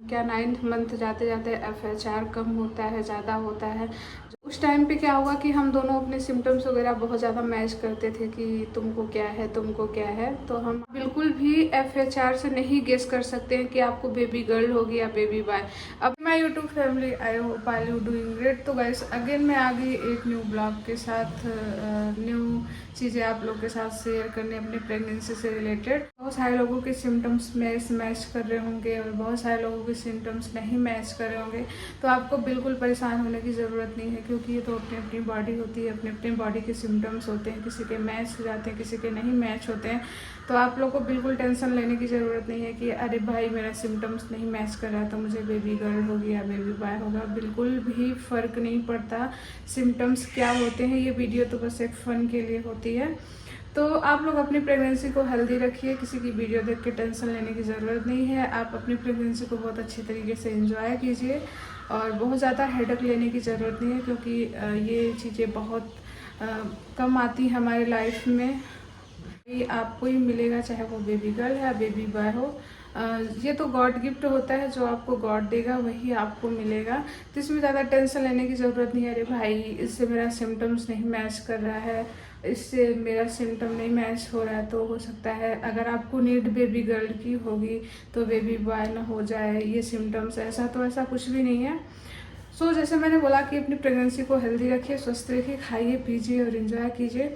क्या 9th month जाते जाते FHR कम होता है, ज़्यादा होता है। उस टाइम पे क्या हुआ कि हम दोनों अपने सिम्टम्स वगैरह बहुत ज़्यादा मैच करते थे कि तुमको क्या है, तुमको क्या है। तो हम बिल्कुल भी FHR से नहीं गेस कर सकते हैं कि आपको बेबी गर्ल होगी या बेबी बॉय। अब my YouTube family, I hope all you doing great. तो गाइस अगेन मैं आ गई एक न्यू ब्लॉग के साथ, न्यू चीज़ें आप लोग के साथ शेयर करने अपनी प्रेगनेंसी से रिलेटेड। बहुत सारे लोगों के सिम्टम्स मैच कर रहे होंगे और बहुत सारे लोगों के सिम्टम्स नहीं मैच कर रहे होंगे। तो आपको बिल्कुल परेशान होने की ज़रूरत नहीं है, क्योंकि ये तो अपनी अपनी बॉडी होती है, अपने अपने बॉडी के सिम्टम्स होते हैं। किसी के मैच हो जाते हैं, किसी के नहीं मैच होते हैं। तो आप लोग को बिल्कुल टेंशन लेने की ज़रूरत नहीं है कि अरे भाई मेरा सिम्टम्स नहीं मैच कर रहा तो मुझे बेबी गर्ल होगी या बेबी बॉय होगा। बिल्कुल भी फ़र्क नहीं पड़ता सिम्टम्स क्या होते हैं। ये वीडियो तो बस एक फ़न के लिए होती है। तो आप लोग अपनी प्रेगनेंसी को हेल्दी रखिए, किसी की वीडियो देख के टेंशन लेने की ज़रूरत नहीं है। आप अपनी प्रेगनेंसी को बहुत अच्छी तरीके से एंजॉय कीजिए और बहुत ज़्यादा हेडेक लेने की ज़रूरत नहीं है, क्योंकि ये चीज़ें बहुत कम आती हमारे लाइफ में। आपको ही मिलेगा, चाहे वो बेबी गर्ल या बेबी बॉय हो। ये तो गॉड गिफ्ट होता है, जो आपको गॉड देगा वही आपको मिलेगा। तो इसमें ज़्यादा टेंशन लेने की ज़रूरत नहीं है। अरे भाई इससे मेरा सिम्टम्स नहीं मैच कर रहा है, इससे मेरा सिम्टम नहीं मैच हो रहा है। तो हो सकता है अगर आपको नीड बेबी गर्ल की होगी तो बेबी बॉय ना हो जाए ये सिम्टम्स। ऐसा तो ऐसा कुछ भी नहीं है। जैसे मैंने बोला कि अपनी प्रेगनेंसी को हेल्दी रखिए, स्वस्थ रखिए, खाइए पीजिए और एंजॉय कीजिए।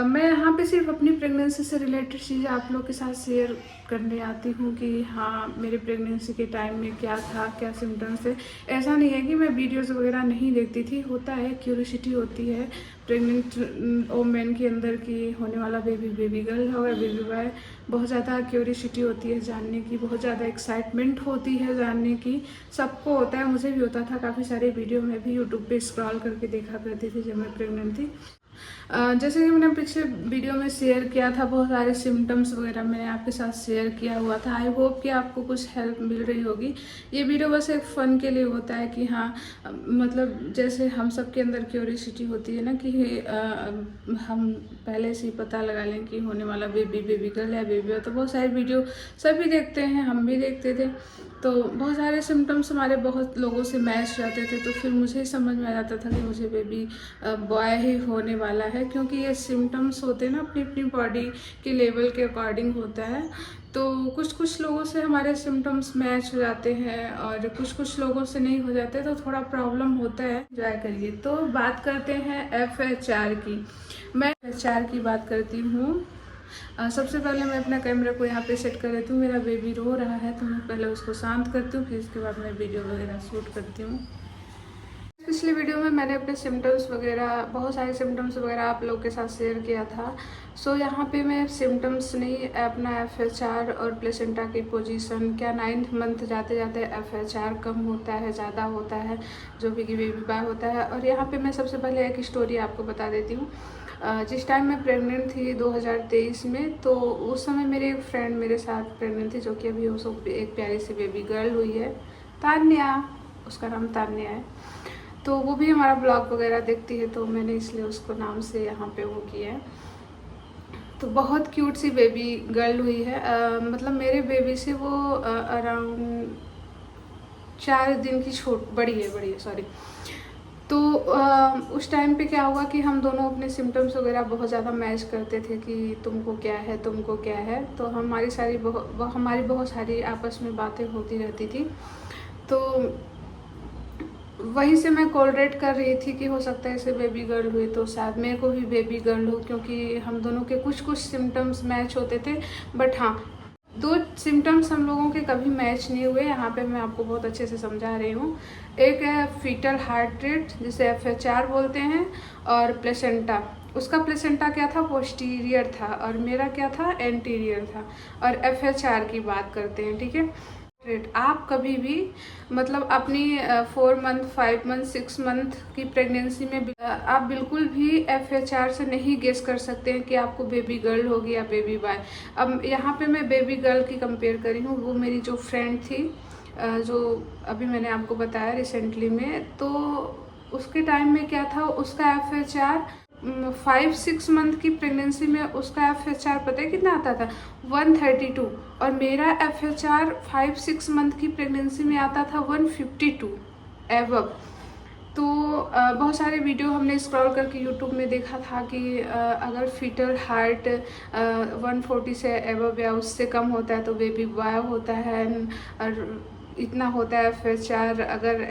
मैं यहाँ पे सिर्फ अपनी प्रेगनेंसी से रिलेटेड चीज़ें आप लोग के साथ शेयर करने आती हूँ कि हाँ मेरे प्रेगनेंसी के टाइम में क्या था, क्या सिम्टम्स थे। ऐसा नहीं है कि मैं वीडियोज़ वगैरह नहीं देखती थी। होता है, क्यूरियोसिटी होती है प्रेग्नेंट वोमेन के अंदर कि होने वाला बेबी गर्ल होगा, बेबी बॉय। बहुत ज़्यादा क्यूरियोसिटी होती है जानने की, बहुत ज़्यादा एक्साइटमेंट होती है जानने की। सबको होता है, मुझे भी होता था। काफ़ी सारे वीडियो में भी यूट्यूब पे स्क्रॉल करके देखा करती थी जब मैं प्रेग्नेंट थी। जैसे कि मैंने पिछले वीडियो में शेयर किया था, बहुत सारे सिम्टम्स वगैरह मैंने आपके साथ शेयर किया हुआ था। आई होप कि आपको कुछ हेल्प मिल रही होगी। ये वीडियो बस एक फ़न के लिए होता है कि हाँ मतलब जैसे हम सब के अंदर क्यूरियोसिटी होती है ना कि हम पहले से ही पता लगा लें कि होने वाला बेबी गर्ल या बेबी बॉय। तो बहुत सारे वीडियो सभी देखते हैं, हम भी देखते थे। तो बहुत सारे सिम्टम्स हमारे बहुत लोगों से मैच जाते थे। तो फिर मुझे समझ में आ जाता था कि मुझे बेबी बॉय ही होने वाला है, क्योंकि ये सिम्टम्स होते हैं ना अपनी अपनी बॉडी के लेवल के अकॉर्डिंग होता है। तो कुछ कुछ लोगों से हमारे सिम्टम्स मैच हो जाते हैं और कुछ कुछ लोगों से नहीं हो जाते, तो थोड़ा प्रॉब्लम होता है। एंजॉय करिए। तो बात करते हैं FHR की। मैं FHR की बात करती हूँ। सबसे पहले मैं अपना कैमरा को यहाँ पे सेट कर लेती हूँ। मेरा बेबी रो रहा है तो मैं पहले उसको शांत करती हूँ, फिर इसके बाद मैं वीडियो वगैरह शूट करती हूँ। पिछली वीडियो में मैंने अपने सिम्टम्स वगैरह, बहुत सारे सिम्टम्स वगैरह आप लोग के साथ शेयर किया था। यहाँ पे मैं सिम्टम्स नहीं, अपना FHR और प्लेसेंटा की पोजीशन, क्या 9th मंथ जाते जाते FHR कम होता है, ज़्यादा होता है, जो भी बेबी बॉय होता है। और यहाँ पे मैं सबसे पहले एक स्टोरी आपको बता देती हूँ। जिस टाइम मैं प्रेग्नेंट थी 2023 में, तो उस समय मेरी एक फ्रेंड मेरे साथ प्रेग्नेंट थी, जो कि अभी उसको एक प्यारी सी बेबी गर्ल हुई है, तान्या, उसका नाम तान्या है। तो वो भी हमारा ब्लॉग वगैरह देखती है, तो मैंने इसलिए उसको नाम से यहाँ पे वो किया है। तो बहुत क्यूट सी बेबी गर्ल हुई है। मतलब मेरे बेबी से वो अराउंड 4 दिन की बड़ी है सॉरी। तो उस टाइम पे क्या हुआ कि हम दोनों अपने सिम्टम्स वगैरह बहुत ज़्यादा मैच करते थे कि तुमको क्या है, तुमको क्या है। तो हमारी बहुत सारी आपस में बातें होती रहती थी। तो वहीं से मैं कोलरेट कर रही थी कि हो सकता है इसे बेबी गर्ल हुई तो शायद मेरे को भी बेबी गर्ल हो, क्योंकि हम दोनों के कुछ कुछ सिम्टम्स मैच होते थे। बट हाँ, 2 सिम्टम्स हम लोगों के कभी मैच नहीं हुए। यहाँ पे मैं आपको बहुत अच्छे से समझा रही हूँ। एक है फीटल हार्ट रेट, जिसे FHR बोलते हैं, और प्लेसेंटा। उसका प्लेसेंटा क्या था, पोस्टीरियर था, और मेरा क्या था, एंटीरियर था। और FHR की बात करते हैं, ठीक है। आप कभी भी मतलब अपनी 4 मंथ, 5 मंथ, 6 मंथ की प्रेगनेंसी में आप बिल्कुल भी FHR से नहीं गेस कर सकते हैं कि आपको बेबी गर्ल होगी या बेबी बॉय। अब यहाँ पे मैं बेबी गर्ल की कंपेयर करी हूँ। वो मेरी जो फ्रेंड थी, जो अभी मैंने आपको बताया रिसेंटली में, तो उसके टाइम में क्या था, उसका FHR 5-6 मंथ की प्रेगनेंसी में उसका FHR पता है कितना आता था, 132। और मेरा FHR 5-6 मंथ की प्रेगनेंसी में आता था 152 एवब। तो बहुत सारे वीडियो हमने स्क्रॉल करके यूट्यूब में देखा था कि अगर फीटल हार्ट 140 से एवब या उससे कम होता है तो बेबी बॉय होता है, और इतना होता है FHR अगर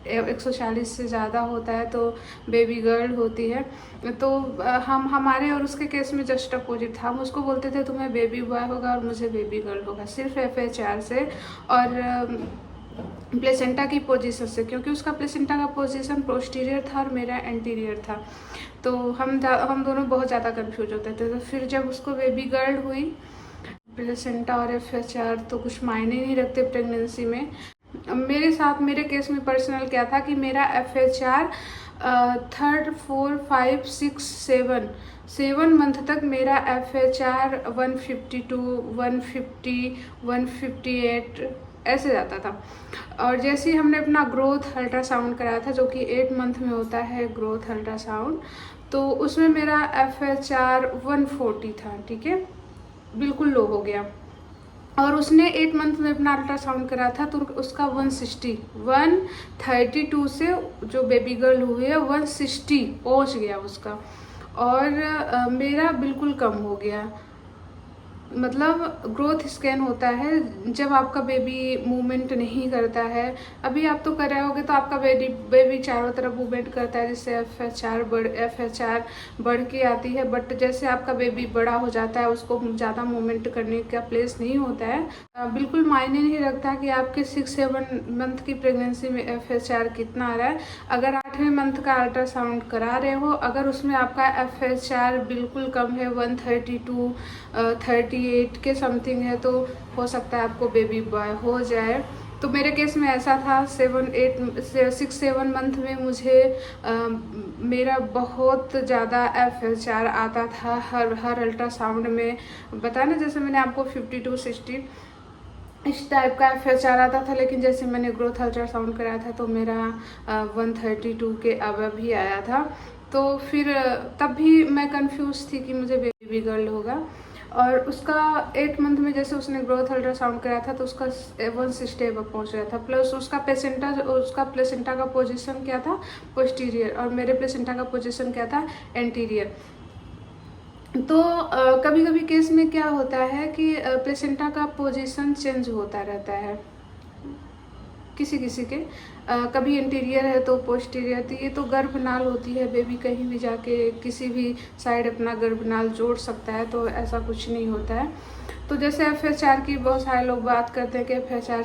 140 से ज़्यादा होता है तो बेबी गर्ल होती है। तो हम हमारे और उसके केस में जस्ट अपोजिट था। हम उसको बोलते थे तुम्हें बेबी बॉय होगा और मुझे बेबी गर्ल होगा, सिर्फ FHR से और प्लेसेंटा की पोजीशन से, क्योंकि उसका प्लेसेंटा का पोजीशन पोस्टीरियर था और मेरा एंटीरियर था। तो हम दोनों बहुत ज़्यादा कंफ्यूज होते थे। तो फिर जब उसको बेबी गर्ल हुई, प्लेसेंटा और FHR तो कुछ मायने नहीं रखते प्रेगनेंसी में। मेरे साथ मेरे केस में पर्सनल क्या था कि मेरा FHR 3rd 4th 5th 6th 7 month तक मेरा FHR 152 150 158 ऐसे जाता था। और जैसे ही हमने अपना ग्रोथ अल्ट्रासाउंड कराया था, जो कि 8 मंथ में होता है ग्रोथ अल्ट्रासाउंड, तो उसमें मेरा FHR 140 था, ठीक है, बिल्कुल लो हो गया। और उसने 8 मंथ में अपना अल्ट्रासाउंड कराया था तो उसका 132 से जो बेबी गर्ल हुई है 160 पहुँच गया उसका। और मेरा बिल्कुल कम हो गया। मतलब ग्रोथ स्कैन होता है जब आपका बेबी मूवमेंट नहीं करता है। अभी आप तो कर रहे होगे तो आपका बेबी चारों तरफ मूवमेंट करता है, जिससे FHR बढ़ के आती है। बट जैसे आपका बेबी बड़ा हो जाता है उसको ज़्यादा मूवमेंट करने का प्लेस नहीं होता है। बिल्कुल मायने नहीं रखता कि आपके 6-7 मंथ की प्रेगनेंसी में FHR कितना आ रहा है। अगर 8वें मंथ का अल्ट्रासाउंड करा रहे हो, अगर उसमें आपका FHR बिल्कुल कम है 132 38 के समथिंग है, तो हो सकता है आपको बेबी बॉय हो जाए। तो मेरे केस में ऐसा था। 6-7 मंथ में मुझे मेरा बहुत ज़्यादा FHR आता था हर अल्ट्रासाउंड में। बताया ना, जैसे मैंने आपको 52-60 इस टाइप का FHR आता था। लेकिन जैसे मैंने ग्रोथ अल्ट्रासाउंड कराया था तो मेरा 132 के अबव ही आया था। तो फिर तब भी मैं कंफ्यूज थी कि मुझे बेबी गर्ल होगा। और उसका 8 मंथ में जैसे उसने ग्रोथ अल्ट्रासाउंड कराया था तो उसका 160 अबव पहुँच गया था। प्लस उसका प्लेसेंटा का पोजीशन क्या था, पोस्टीरियर, और मेरे प्लेसेंटा का पोजीशन क्या था, एंटीरियर। तो कभी कभी केस में क्या होता है कि प्लेसेंटा का पोजीशन चेंज होता रहता है किसी किसी के। कभी इंटीरियर है तो पोस्टीरियर। तो ये तो गर्भनाल होती है, बेबी कहीं भी जाके किसी भी साइड अपना गर्भनाल जोड़ सकता है, तो ऐसा कुछ नहीं होता है। तो जैसे FHR की बहुत सारे लोग बात करते हैं कि FHR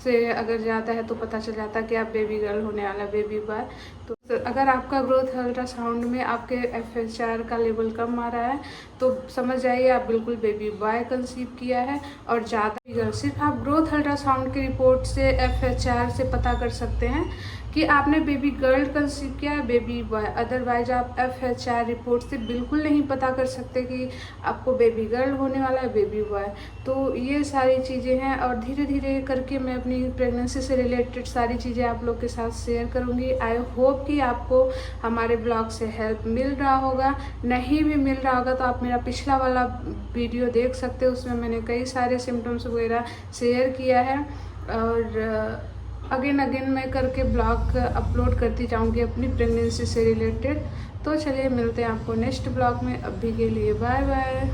से अगर जाता है तो पता चल जाता है कि आप बेबी गर्ल होने वाला, बेबी बॉय। तो अगर आपका ग्रोथ अल्ट्रासाउंड में आपके FHR का लेवल कम आ रहा है तो समझ जाइए आप बिल्कुल बेबी बॉय कंसीव किया है। और ज़्यादा सिर्फ आप ग्रोथ अल्ट्रासाउंड की रिपोर्ट से FHR से पता कर सकते हैं कि आपने बेबी गर्ल कंसीव किया है, बेबी बॉय। अदरवाइज आप FHR रिपोर्ट से बिल्कुल नहीं पता कर सकते कि आपको बेबी गर्ल होने वाला है, बेबी बॉय। तो ये सारी चीज़ें हैं और धीरे धीरे करके मैं अपनी प्रेगनेंसी से रिलेटेड सारी चीज़ें आप लोग के साथ शेयर करूँगी। आई होप कि आपको हमारे ब्लॉग से हेल्प मिल रहा होगा। नहीं भी मिल रहा होगा तो आप मेरा पिछला वाला वीडियो देख सकते हो, उसमें मैंने कई सारे सिम्टम्स वगैरह शेयर किया है। और अगेन मैं करके ब्लॉग अपलोड करती जाऊंगी अपनी प्रेगनेंसी से रिलेटेड। तो चलिए मिलते हैं आपको नेक्स्ट ब्लॉग में। अभी के लिए बाय बाय।